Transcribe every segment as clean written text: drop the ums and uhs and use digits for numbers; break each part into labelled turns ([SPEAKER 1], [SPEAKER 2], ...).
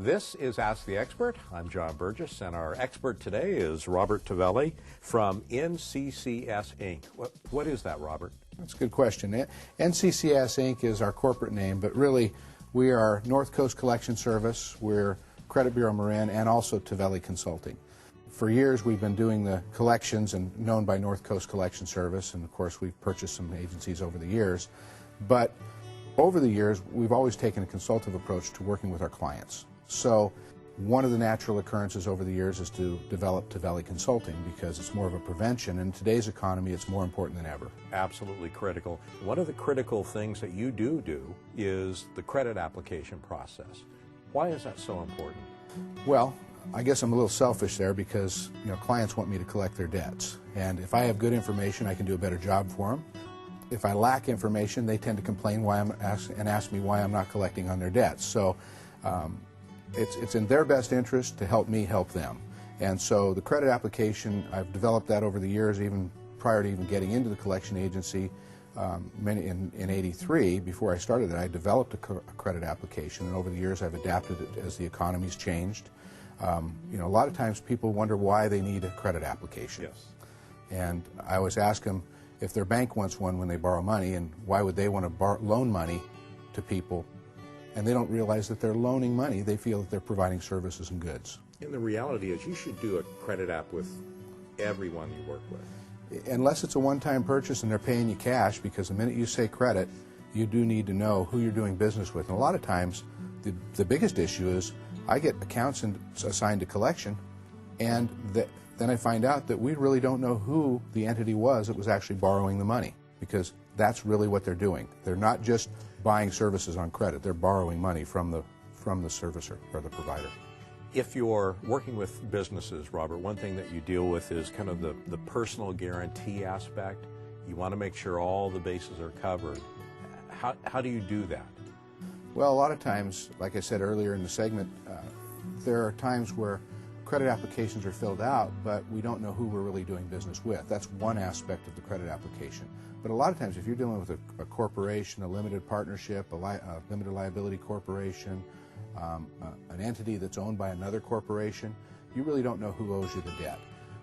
[SPEAKER 1] This is Ask the Expert. I'm John Burgess, and our expert today is Robert Tavelli from NCCS Inc. What is that, Robert?
[SPEAKER 2] That's a good question. NCCS Inc. is our corporate name, but really we are North Coast Collection Service, we're Credit Bureau Marin, and also Tavelli Consulting. For years we've been doing the collections and known by North Coast Collection Service, and of course we've purchased some agencies over the years. But over the years we've always taken a consultative approach to working with our clients. So one of the natural occurrences over the years is to develop Tavelli Consulting because it's more of a prevention. In today's economy, it's more important than ever.
[SPEAKER 1] Absolutely critical. One of the critical things that you do is the credit application process. Why is that so important?
[SPEAKER 2] Well, I guess I'm a little selfish there because clients want me to collect their debts. And if I have good information, I can do a better job for them. If I lack information, they tend to complain and ask me why I'm not collecting on their debts. So it's in their best interest to help me help them. And so the credit application, I've developed that over the years, even prior to even getting into the collection agency. In '83, before I started it, I developed a credit application, and over the years I've adapted it as the economy's changed. A lot of times people wonder why they need a credit application.
[SPEAKER 1] Yes.
[SPEAKER 2] And I always ask them if their bank wants one when they borrow money, and why would they want to loan money to people, and they don't realize that they're loaning money. They feel that they're providing services and goods.
[SPEAKER 1] And the reality is you should do a credit app with everyone you work with.
[SPEAKER 2] Unless it's a one-time purchase and they're paying you cash, because the minute you say credit, you do need to know who you're doing business with. And a lot of times, the biggest issue is I get accounts assigned to collection, and then I find out that we really don't know who the entity was that was actually borrowing the money, because that's really what they're doing. They're not just buying services on credit. They're borrowing money from the servicer or the provider.
[SPEAKER 1] If you're working with businesses, Robert, one thing that you deal with is kind of the personal guarantee aspect. You want to make sure all the bases are covered. How do you do that?
[SPEAKER 2] Well, a lot of times, like I said earlier in the segment, there are times where credit applications are filled out, but we don't know who we're really doing business with. That's one aspect of the credit application. But a lot of times, if you're dealing with a corporation, a limited partnership, a limited liability corporation, an entity that's owned by another corporation, you really don't know who owes you the debt.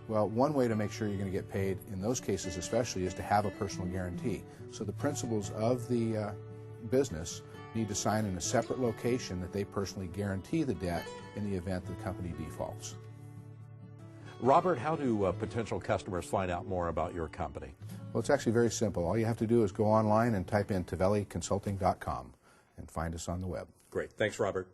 [SPEAKER 2] Well, one way to make sure you're going to get paid in those cases especially is to have a personal guarantee. So the principals of the business need to sign in a separate location that they personally guarantee the debt in the event the company defaults.
[SPEAKER 1] Robert, how do potential customers find out more about your company?
[SPEAKER 2] Well, it's actually very simple. All you have to do is go online and type in TavelliConsulting.com and find us on the web.
[SPEAKER 1] Great. Thanks, Robert.